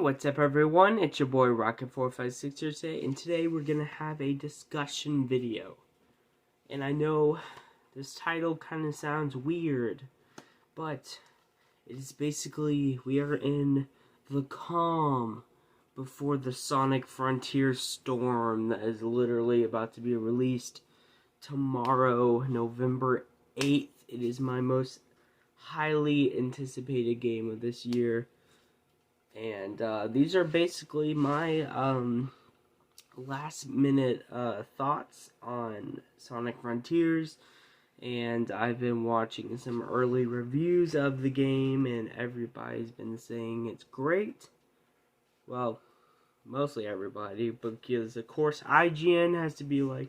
what's up everyone? It's your boy Rocket456 here today, and today we're gonna have a discussion video. And I know this title kind of sounds weird, but it is basically we are in the calm before the Sonic Frontiers storm that is literally about to be released tomorrow, November 8th. It is my most highly anticipated game of this year. And these are basically my last minute thoughts on Sonic Frontiers. And I've been watching some early reviews of the game, and everybody's been saying it's great. Well, mostly everybody, because of course IGN has to be like,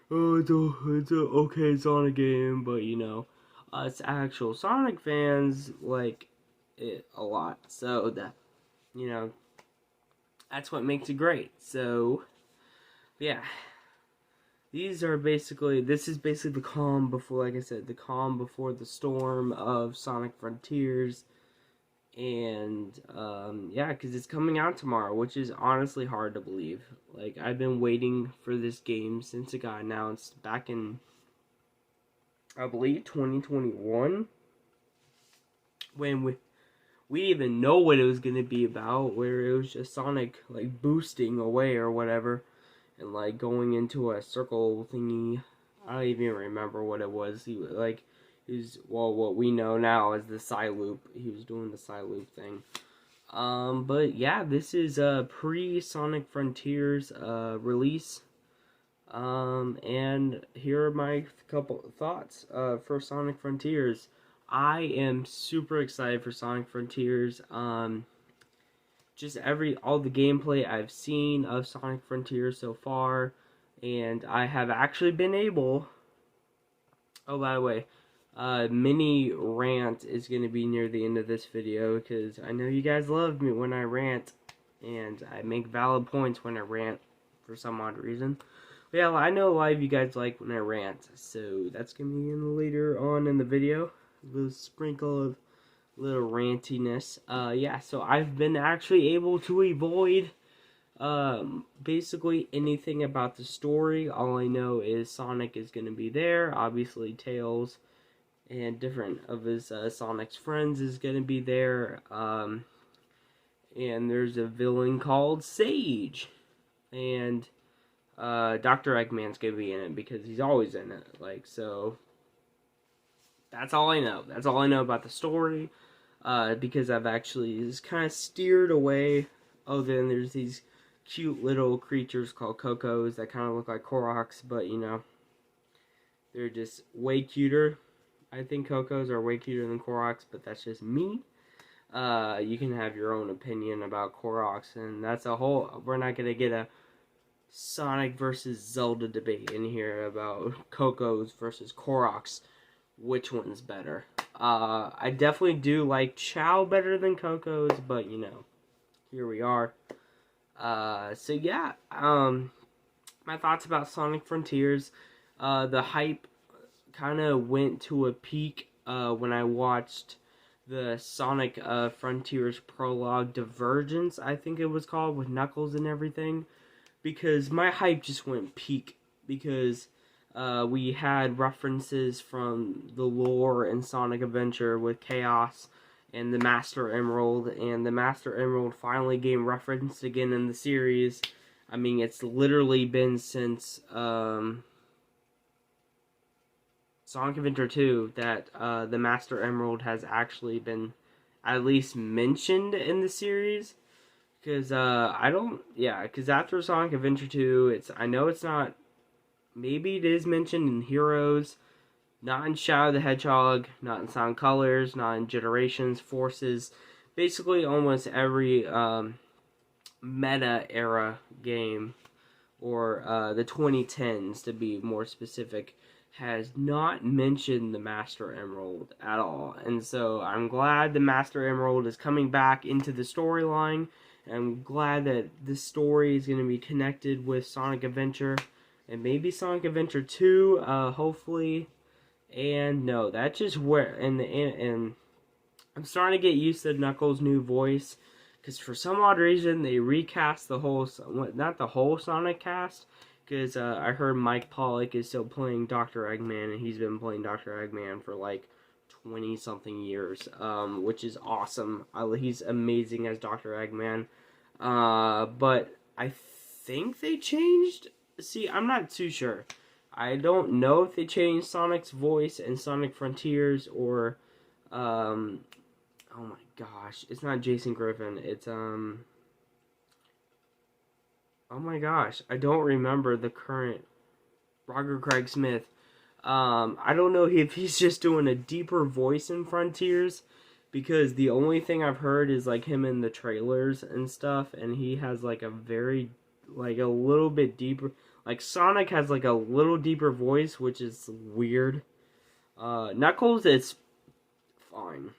oh, it's a okay Sonic game, but you know, us actual Sonic fans like it a lot. So that, you know, that's what makes it great. So, yeah. This is basically the calm before, like I said, the calm before the storm of Sonic Frontiers. And, yeah, because it's coming out tomorrow, which is honestly hard to believe. Like, I've been waiting for this game since it got announced back in, I believe, 2021. When we didn't even know what it was going to be about, where it was just Sonic, like, boosting away or whatever, and, like, going into a circle thingy. I don't even remember what it was. He was, well, what we know now as the Psyloop. He was doing the Psyloop thing. But, yeah, this is a pre-Sonic Frontiers, release. And here are my couple thoughts, for Sonic Frontiers. I am super excited for Sonic Frontiers. Just all the gameplay I've seen of Sonic Frontiers so far, and I have actually been able. Oh, by the way, mini rant is going to be near the end of this video, because I know you guys love me when I rant, and I make valid points when I rant for some odd reason. But yeah, I know a lot of you guys like when I rant, so that's going to be in later on in the video. A little sprinkle of little rantiness. Yeah, so I've been actually able to avoid basically anything about the story. All I know is Sonic is going to be there. Obviously, Tails and different of his Sonic's friends is going to be there. And there's a villain called Sage. And Dr. Eggman's going to be in it because he's always in it. Like, so that's all I know. That's all I know about the story, because I've actually just kind of steered away. Oh, then there's these cute little creatures called Cocos that kind of look like Koroks, but, you know, they're just way cuter. I think Cocos are way cuter than Koroks, but that's just me. You can have your own opinion about Koroks, and that's a whole... We're not going to get a Sonic versus Zelda debate in here about Cocos versus Koroks. Which one's better? I definitely do like Chao better than Cocos, but you know, here we are. So yeah, my thoughts about Sonic Frontiers. The hype kind of went to a peak when I watched the Sonic Frontiers prologue Divergence, I think it was called, with Knuckles and everything, because my hype just went peak, because we had references from the lore in Sonic Adventure with Chaos and the Master Emerald, and the Master Emerald finally getting referenced again in the series. I mean, it's literally been since Sonic Adventure 2 that the Master Emerald has actually been at least mentioned in the series. Because because after Sonic Adventure 2, I know it's not. Maybe it is mentioned in Heroes, not in Shadow the Hedgehog, not in Sonic Colors, not in Generations, Forces. Basically, almost every meta-era game, or the 2010s to be more specific, has not mentioned the Master Emerald at all. And so I'm glad the Master Emerald is coming back into the storyline. I'm glad that this story is going to be connected with Sonic Adventure. And maybe Sonic Adventure 2, hopefully. And no, that's just where... And I'm starting to get used to Knuckles' new voice, because for some odd reason they recast the whole, not the whole Sonic cast, because I heard Mike Pollock is still playing Dr. Eggman, and he's been playing Dr. Eggman for like 20 something years, which is awesome. He's amazing as Dr. Eggman. But I think they changed. See, I'm not too sure. I don't know if they changed Sonic's voice in Sonic Frontiers or, oh my gosh, it's not Jason Griffin. It's oh my gosh, I don't remember the current Roger Craig Smith. I don't know if he's just doing a deeper voice in Frontiers, because the only thing I've heard is like him in the trailers and stuff, and he has like a very, like a little bit deeper, like Sonic has like a little deeper voice, which is weird. Knuckles, it's fine.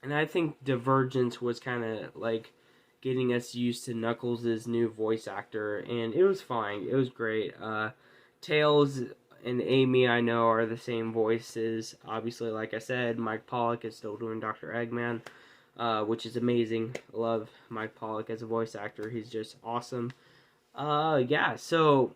And I think Divergence was kind of like getting us used to Knuckles' new voice actor, and it was fine. It was great. Tails and Amy, I know, are the same voices. Obviously, like I said, Mike Pollock is still doing Dr. Eggman, which is amazing. I love Mike Pollock as a voice actor. He's just awesome. So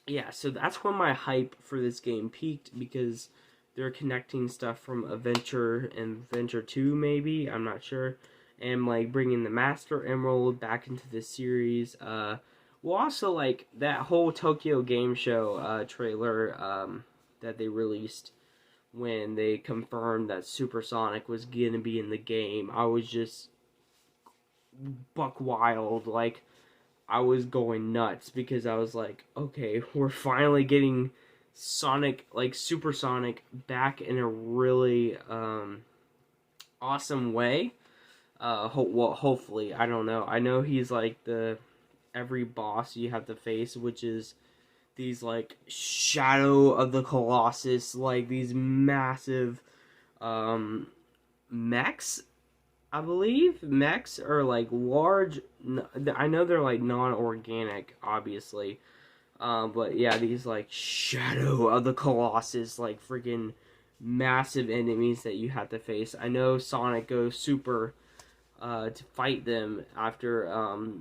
that's when my hype for this game peaked, because they're connecting stuff from Adventure and Adventure 2, maybe, I'm not sure, and like bringing the Master Emerald back into the series. Well, also, like, that whole Tokyo Game Show trailer that they released when they confirmed that Supersonic was going to be in the game, I was just buck wild. Like, I was going nuts, because I was like, okay, we're finally getting Sonic, like, Supersonic back in a really awesome way. Hopefully, I don't know. I know he's, like, every boss you have to face, which is these like Shadow of the Colossus, like these massive mechs, I believe. Mechs are like large, I know they're like non-organic, obviously, but yeah, these like Shadow of the Colossus, like freaking massive enemies that you have to face. I know Sonic goes super to fight them after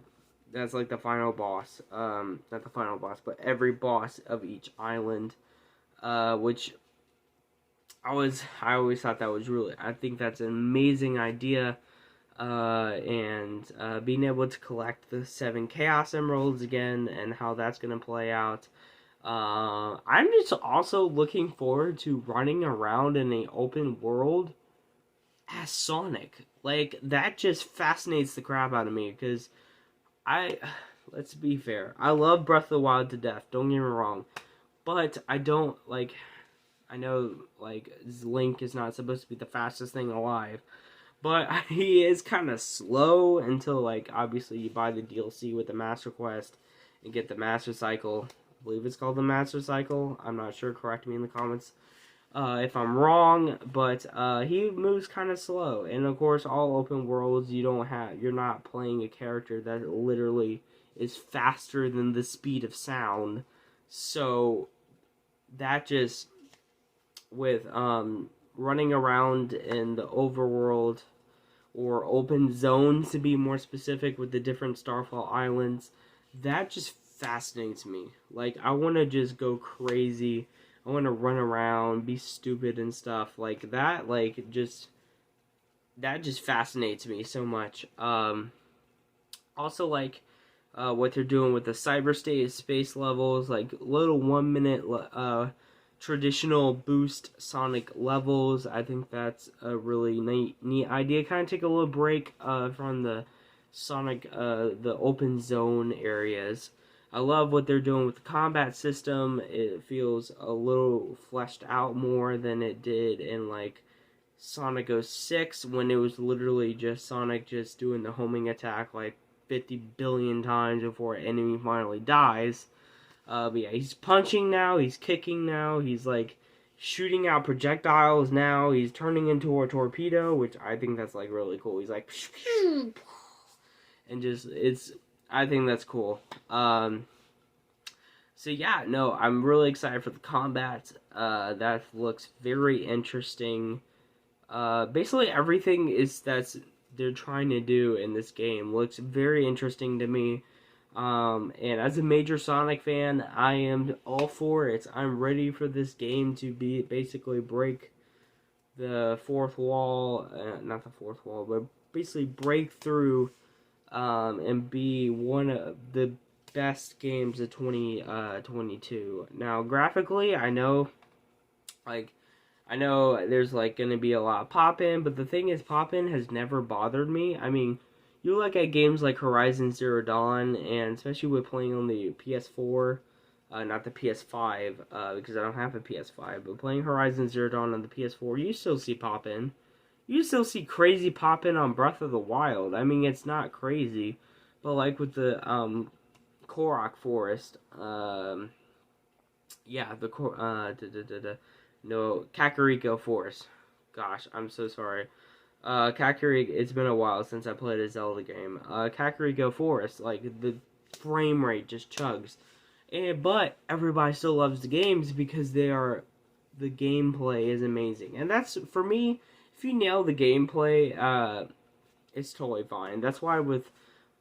that's like the final boss. Not the final boss, but every boss of each island. Which I always thought that was really, I think that's an amazing idea. And being able to collect the 7 Chaos Emeralds again, and how that's going to play out. I'm just also looking forward to running around in an open world as Sonic. Like, that just fascinates the crap out of me, because let's be fair, I love Breath of the Wild to death, don't get me wrong, but I don't, like, I know, like, Link is not supposed to be the fastest thing alive, but he is kind of slow until, like, obviously you buy the DLC with the Master Quest and get the Master Cycle. I believe it's called the Master Cycle, I'm not sure, correct me in the comments if I'm wrong, but he moves kind of slow. And of course, all open worlds, you're not playing a character that literally is faster than the speed of sound. So that just, with running around in the overworld, or open zones to be more specific, with the different Starfall Islands, that just fascinates me. Like, I want to just go crazy. I want to run around, be stupid and stuff like that. Like, that just fascinates me so much. Also, like, what they're doing with the cyberspace space levels, like little 1 minute traditional boost Sonic levels. I think that's a really neat idea. Kind of take a little break from the Sonic, the open zone areas. I love what they're doing with the combat system. It feels a little fleshed out more than it did in, like, Sonic 06, when it was literally just Sonic just doing the homing attack like 50 billion times before an enemy finally dies. But yeah, he's punching now, he's kicking now, he's like shooting out projectiles now, he's turning into a torpedo, which I think that's like really cool. He's like, and just, I think that's cool. So yeah, no, I'm really excited for the combat. That looks very interesting. Basically everything that's they're trying to do in this game looks very interesting to me. And as a major Sonic fan, I am all for it. I'm ready for this game to be basically break the fourth wall, not the fourth wall, but basically break through and be one of the best games of 2022. Now, graphically, I know there's like gonna be a lot of pop-in, but the thing is, pop-in has never bothered me. I mean, you look at games like Horizon Zero Dawn, and especially with playing on the PS4, not the PS5, because I don't have a PS5, but playing Horizon Zero Dawn on the PS4, you still see pop-in. You still see crazy pop-in on Breath of the Wild. I mean, it's not crazy, but like with the Korok Forest, yeah, the no, Kakariko Forest. Gosh, I'm so sorry. Kakariko, it's been a while since I played a Zelda game. Kakariko Forest, like, the frame rate just chugs. But everybody still loves the games because the gameplay is amazing. And that's, for me, if you nail the gameplay, it's totally fine. That's why with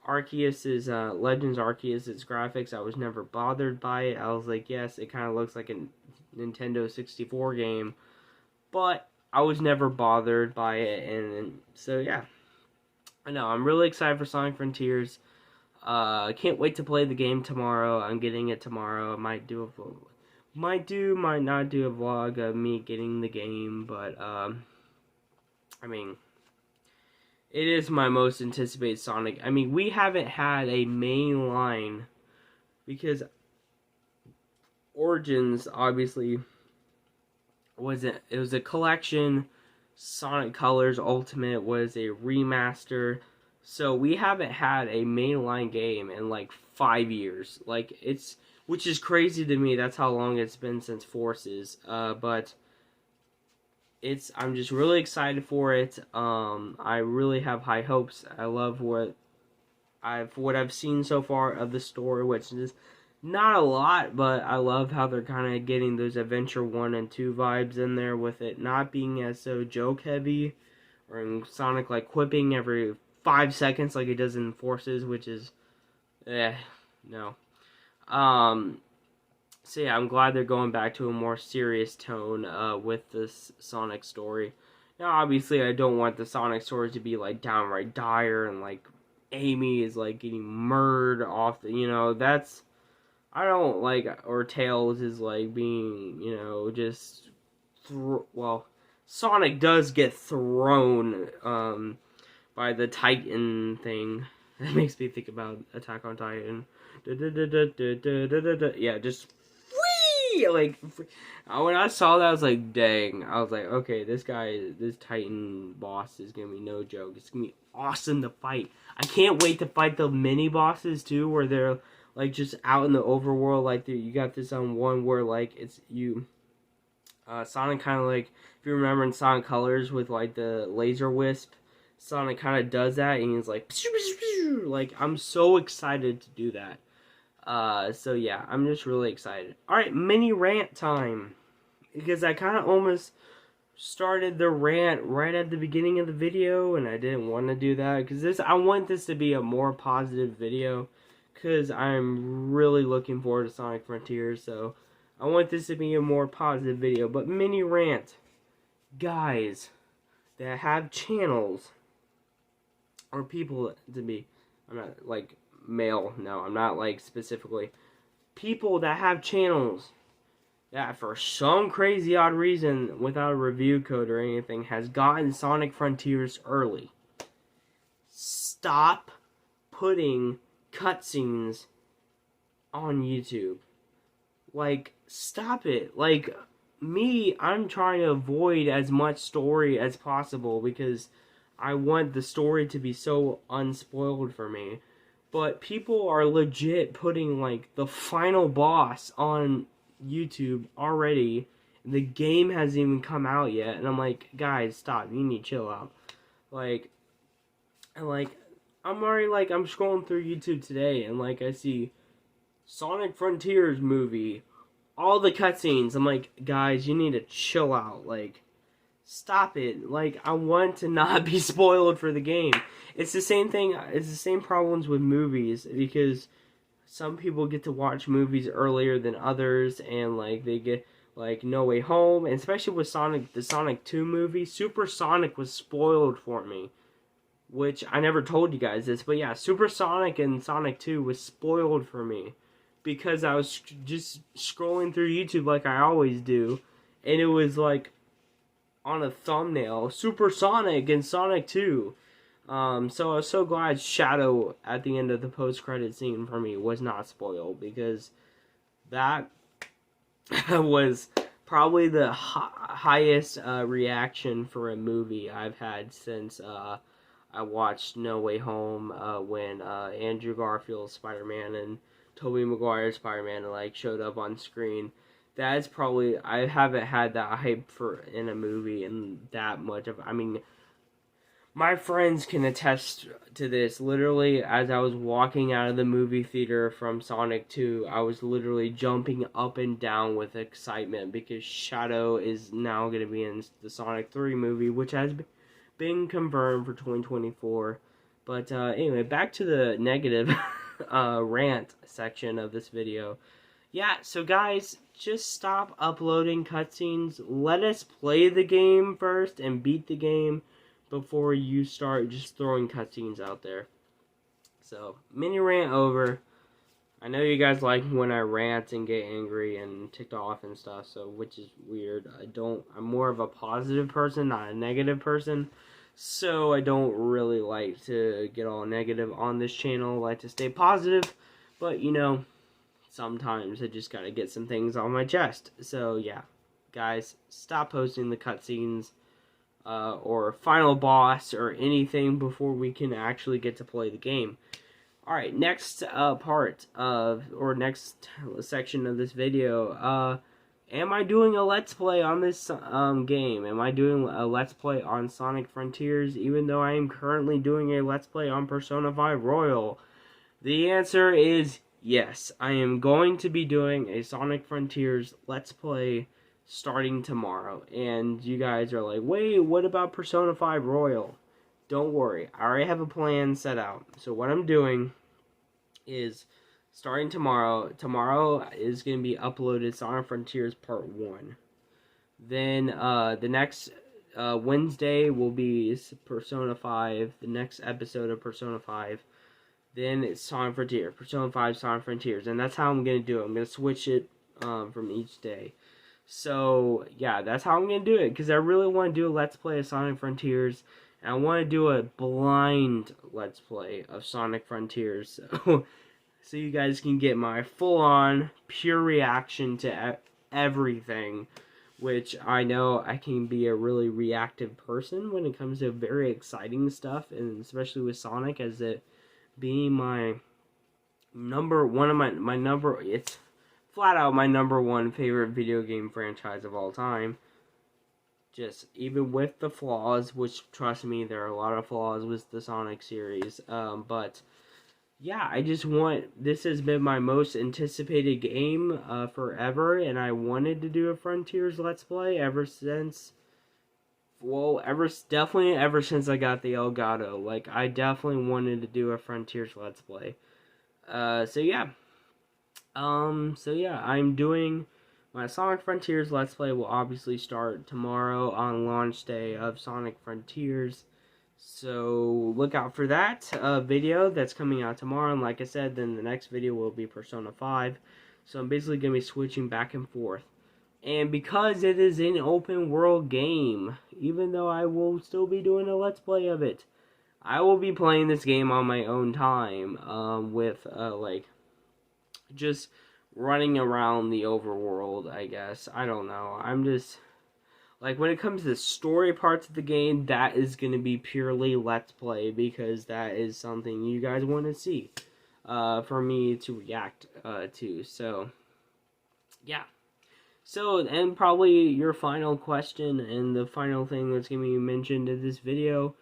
Arceus's, Legends Arceus's graphics, I was never bothered by it. I was like, yes, it kind of looks like a Nintendo 64 game, but I was never bothered by it, and so yeah. I know, I'm really excited for Sonic Frontiers. I can't wait to play the game tomorrow. I'm getting it tomorrow. I might not do a vlog of me getting the game, but, I mean, it is my most anticipated Sonic. I mean, we haven't had a main line, because Origins obviously it was a collection. Sonic Colors Ultimate was a remaster. So we haven't had a mainline game in like 5 years. Like, which is crazy to me. That's how long it's been since Forces. But I'm just really excited for it. I really have high hopes. I love what I've seen so far of the story, which is not a lot, but I love how they're kind of getting those Adventure 1 and 2 vibes in there, with it not being as so joke heavy, or in Sonic like quipping every 5 seconds like it does in Forces, which is, no. So yeah, I'm glad they're going back to a more serious tone with this Sonic story. Now, obviously, I don't want the Sonic stories to be like downright dire and like Amy is like getting murdered off that's, I don't like, or Tails is like being, just, well, Sonic does get thrown, by the Titan thing. That makes me think about Attack on Titan. Yeah, just, whee! Like, when I saw that, I was like, dang. I was like, okay, this Titan boss is gonna be no joke. It's gonna be awesome to fight. I can't wait to fight the mini bosses too, where they're like just out in the overworld. Like, you got this one where like it's you, Sonic kind of like, if you remember in Sonic Colors with like the laser wisp, Sonic kind of does that, and he's like, like, I'm so excited to do that. So yeah, I'm just really excited. All right, mini rant time, because I kind of almost started the rant right at the beginning of the video, and I didn't want to do that because I want this to be a more positive video, because I'm really looking forward to Sonic Frontiers. So I want this to be a more positive video. But mini rant, guys that have channels, or people to be, I'm not like male, no, I'm not like specifically, people that have channels that for some crazy odd reason, without a review code or anything, has gotten Sonic Frontiers early. Stop putting cutscenes on YouTube. Like, stop it. Like, me, I'm trying to avoid as much story as possible because I want the story to be so unspoiled for me. But people are legit putting, like, the final boss on YouTube already. The game hasn't even come out yet. And I'm like, guys, stop. You need to chill out. Like, and like, I'm already, like, I'm scrolling through YouTube today, and, like, I see Sonic Frontiers movie, all the cutscenes. I'm like, guys, you need to chill out. Like, stop it. Like, I want to not be spoiled for the game. It's the same thing, it's the same problems with movies, because some people get to watch movies earlier than others, and like they get like No Way Home, and especially with Sonic, the Sonic 2 movie, Super Sonic was spoiled for me, which I never told you guys this, but yeah, Super Sonic and Sonic 2 was spoiled for me because I was just scrolling through YouTube like I always do, and it was like on a thumbnail, Super Sonic and Sonic 2. So I was so glad Shadow at the end of the post-credit scene for me was not spoiled, because that was probably the highest reaction for a movie I've had since I watched No Way Home, when Andrew Garfield's Spider-Man and Tobey Maguire's Spider-Man like showed up on screen. That is probably, I haven't had that hype for in a movie in that much of, I mean, my friends can attest to this. Literally, as I was walking out of the movie theater from Sonic 2, I was literally jumping up and down with excitement because Shadow is now going to be in the Sonic 3 movie, which has been confirmed for 2024. But anyway, back to the negative rant section of this video. Yeah, so guys, just stop uploading cutscenes. Let us play the game first and beat the game before you start just throwing cutscenes out there. So, mini rant over. I know you guys like when I rant and get angry and ticked off and stuff, so, which is weird. I'm more of a positive person, not a negative person. So I don't really like to get all negative on this channel. I like to stay positive, but you know, sometimes I just gotta get some things on my chest. So yeah, guys, stop posting the cutscenes or final boss or anything before we can actually get to play the game. Alright, next part of, or next section of this video, am I doing a Let's Play on this game? Am I doing a Let's Play on Sonic Frontiers, even though I am currently doing a Let's Play on Persona 5 Royal? The answer is yes. I am going to be doing a Sonic Frontiers Let's Play starting tomorrow. And you guys are like, wait, what about Persona 5 Royal? Don't worry, I already have a plan set out. So what I'm doing is, starting tomorrow is going to be uploaded Sonic Frontiers Part 1. Then the next Wednesday will be Persona 5, the next episode of Persona 5. Then it's Sonic Frontiers, Persona 5, Sonic Frontiers. And that's how I'm going to do it. I'm going to switch it from each day. So, yeah, that's how I'm going to do it. Because I really want to do a Let's Play of Sonic Frontiers. And I want to do a blind Let's Play of Sonic Frontiers. So you guys can get my full-on, pure reaction to everything. Which I know I can be a really reactive person when it comes to very exciting stuff. And especially with Sonic, as it being my it's flat out my #1 favorite video game franchise of all time. Just even with the flaws, which trust me, there are a lot of flaws with the Sonic series, but yeah, I just this has been my most anticipated game forever, and I wanted to do a Frontiers Let's Play ever since, well, definitely ever since I got the Elgato. Like, I definitely wanted to do a Frontiers Let's Play. So yeah, I'm doing my Sonic Frontiers Let's Play will obviously start tomorrow on launch day of Sonic Frontiers. So look out for that video that's coming out tomorrow. And like I said, then the next video will be Persona 5. So I'm basically going to be switching back and forth. And because it is an open world game, even though I will still be doing a Let's Play of it, I will be playing this game on my own time, with, like, just running around the overworld, I guess. I don't know. I'm just, like, when it comes to the story parts of the game, that is going to be purely Let's Play, because that is something you guys want to see, for me to react, to. So, yeah. So, and probably your final question, and the final thing that's going to be mentioned in this video,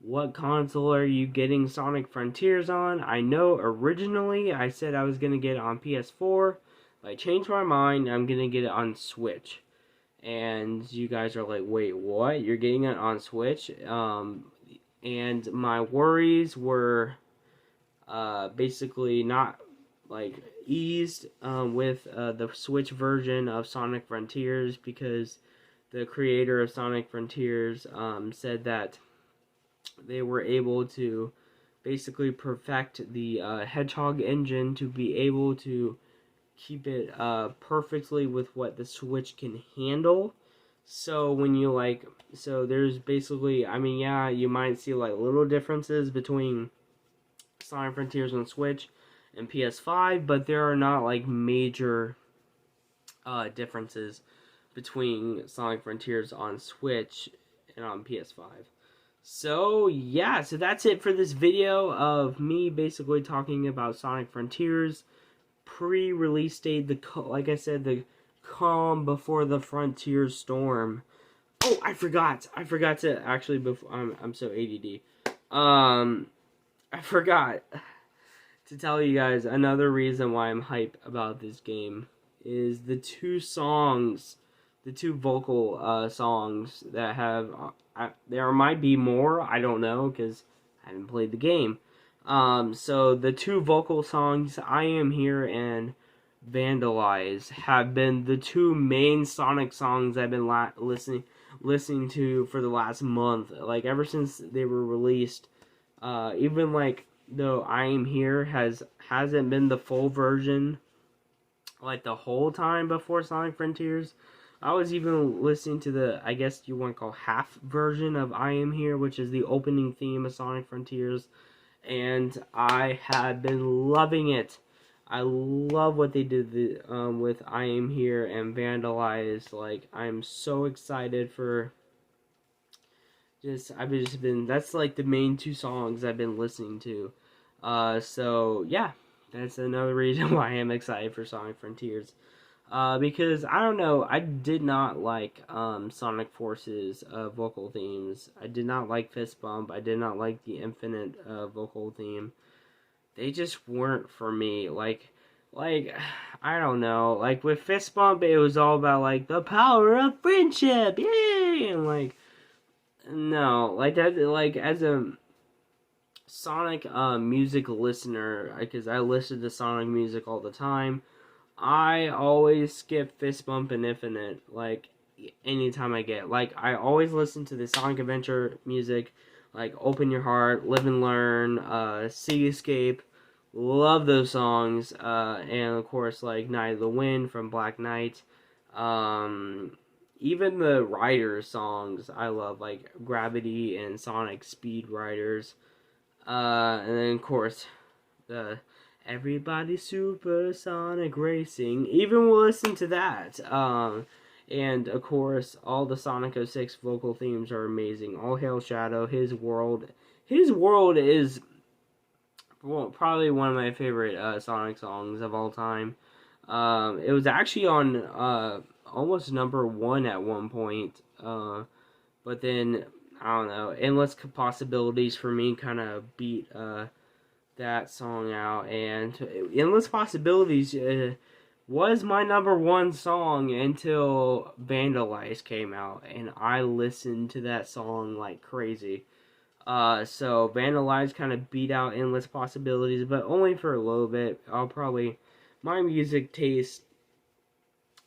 what console are you getting Sonic Frontiers on? I know originally I said I was going to get it on PS4, but I changed my mind. I'm going to get it on Switch. and you guys are like, wait, what? You're getting it on Switch? And my worries were basically not like eased with the Switch version of Sonic Frontiers, because the creator of Sonic Frontiers said that they were able to basically perfect the Hedgehog engine to be able to keep it perfectly with what the Switch can handle. So when you so there's basically, I mean, yeah, you might see like little differences between Sonic Frontiers on Switch and PS5, but there are not like major differences between Sonic Frontiers on Switch and on PS5. So yeah, so that's it for this video of me basically talking about Sonic Frontiers pre-release date. Like I said, the calm before the frontier storm. Oh, I forgot to actually, before I'm so ADD. I forgot to tell you guys another reason why I'm hype about this game is the two vocal songs that have. There might be more. I don't know because I haven't played the game. So the two vocal songs, "I Am Here" and "Vandalize," have been the two main Sonic songs I've been listening to for the last month. Like ever since they were released. Even like though "I Am Here" hasn't been the full version like the whole time before Sonic Frontiers. I was even listening to the, I guess you want to call, half version of "I Am Here," which is the opening theme of Sonic Frontiers, and I have been loving it. I love what they did with "I Am Here" and "Vandalize." Like, I'm so excited for that's like the main two songs I've been listening to. So yeah, that's another reason why I'm excited for Sonic Frontiers. Because I don't know, I did not like Sonic Force's vocal themes. I did not like Fist Bump. I did not like the Infinite vocal theme. They just weren't for me. Like I don't know. Like with Fist Bump, it was all about like the power of friendship, yay! And like, no, like that. Like as a Sonic music listener, because I listen to Sonic music all the time, I always skip Fist Bump and Infinite, like, anytime I get. Like, I always listen to the Sonic Adventure music, like Open Your Heart, Live and Learn, Seascape. Love those songs. And, of course, like, Night of the Wind from Black Knight. Even the Riders songs I love, like Gravity and Sonic Speed Riders. And then, of course, the Everybody Supersonic Racing. Even we'll listen to that. And of course, all the Sonic 06 vocal themes are amazing. All Hail Shadow, His World. His World is probably one of my favorite Sonic songs of all time. It was actually on almost #1 at one point. But then, I don't know, Endless Possibilities for me kind of beat that song out, and Endless Possibilities was my #1 song until Vandalize came out, and I listened to that song like crazy. So Vandalize kind of beat out Endless Possibilities, but only for a little bit. My music taste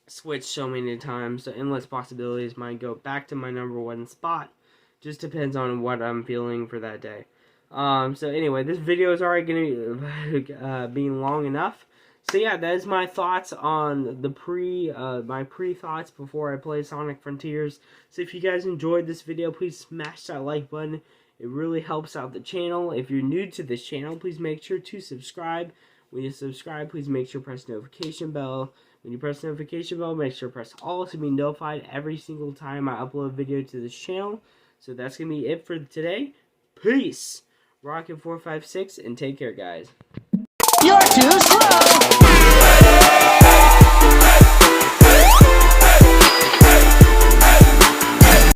switched so many times, so Endless Possibilities might go back to my #1 spot. Just depends on what I'm feeling for that day. So anyway, this video is already going to be long enough. So yeah, that is my thoughts on the my pre-thoughts before I play Sonic Frontiers. So if you guys enjoyed this video, please smash that like button. It really helps out the channel. If you're new to this channel, please make sure to subscribe. When you subscribe, please make sure to press the notification bell. When you press the notification bell, make sure to press all to be notified every single time I upload a video to this channel. So that's going to be it for today. Peace! Rocket456, and take care, guys. You're too slow!